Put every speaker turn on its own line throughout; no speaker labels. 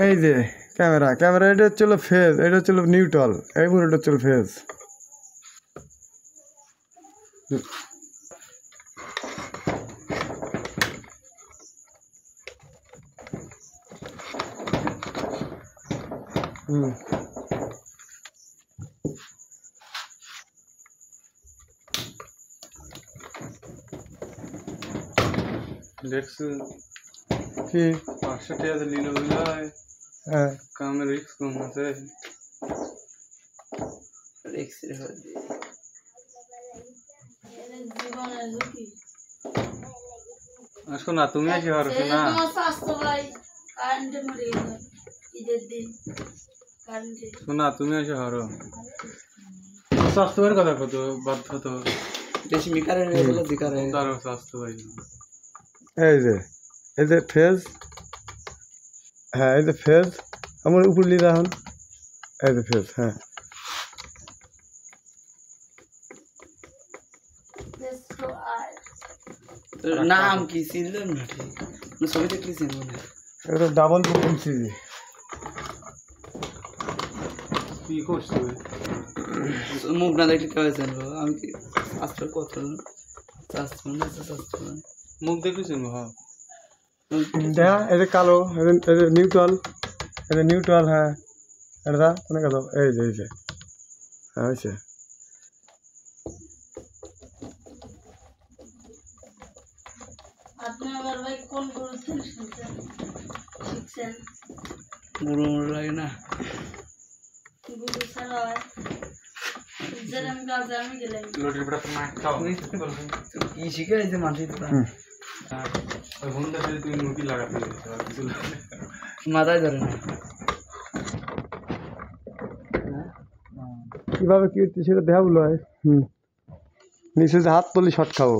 এই যে camera camera এটা হচ্ছিল ফেজ, এটা হচ্ছিল নিউট্রাল, এই পুরোটা হচ্ছিল ফেজ।
দেখছো
কি
500 টাকা নিল বুঝলাই?
হ্যাঁ
কামের রিস্ক কম আছে।
রিস্ক রে হয় জীবনের ঝুঁকি।
আসো না তুমি আসি হারো না
তোমার স্বাস্থ্য ভাই কারেন্টে মরে গেল ঈদের দিন কারেন্টে।
শোনা তুমি আসি হারো স্বাস্থ্যের কথা কত বাধ্য তো
বেশি মিকারের হয়ে গেল দিকারে
তার স্বাস্থ্য ভাই।
এই যে ফেজ, হ্যাঁ এই যে ফেজ আমার উপর লিখা হন, এই যে ফেজ। হ্যাঁ
নাম কি চিনলেন না? ঠিক ছবি দেখলে চিনব না।
এটা ডাবল ফ্রিকোয়েন্সি।
কি করছো
মুখ না দেখলে কেউ জানবো আমি কি আজকাল কত
মুখ দেখেছেন? হ্যাঁ
দেখা এই যে কালো, এই যে নিউট্রাল, এই যে নিউট্রাল। হ্যাঁ এটা অনেক কালো, এই যে হ্যাঁ হয়েছে।
আপনি আমার ভাই কোন গরু শিখছেন? গরু লাগে না গরু ছাড়া হয় আমি কাজ আমি গেলাম
লোটির বড় মাছ খাও
কি শিখাইছে মানুষের
হুন্ডা দিয়ে তুমি মুরগি লাগাতে
মাথায় ধরে না
কিভাবে কি হচ্ছে সেটা দেখা বলো হয়। নিচে যে হাত তুলি শট খাবো।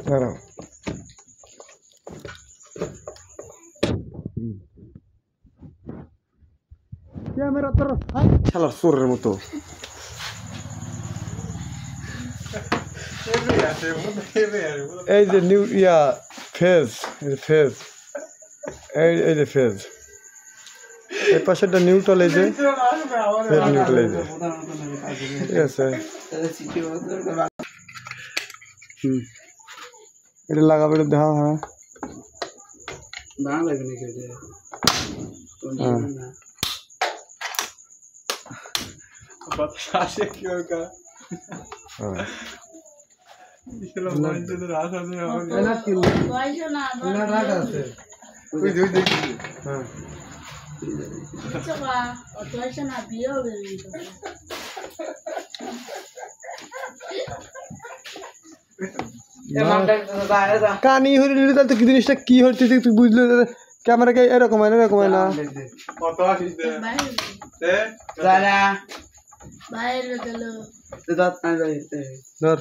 দাঁড়াও ক্যামেরা তোর খেলার চোরের মতো। এই যে নিউ ফেজ, এই যে ফেজ, এই যে ফেজ, এই পাশেরটা নিউট্রাল, এই যে ফেজ নিউট্রাল, এই যে ঠিক আছে। এটা লাগাবে, এটা দেখা। হ্যাঁ
ভালো লাগে নাকি
আসে কি ওকা
কানি হয়ে নিলে তাহলে কি জিনিসটা কি হচ্ছে তুই বুঝলে? ক্যামেরা কে এরকম হয় না, এরকম হয় না। ধর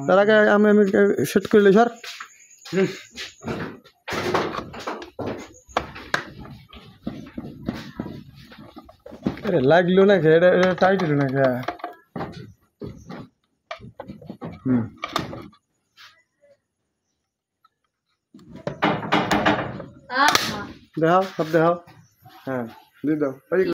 তার আগে আমি সেট করলে সর। আরে লাগলো না কে? এটা টাইট হলো না কে? দেখাও, সব দেখাও। হ্যাঁ দিয়ে দাও।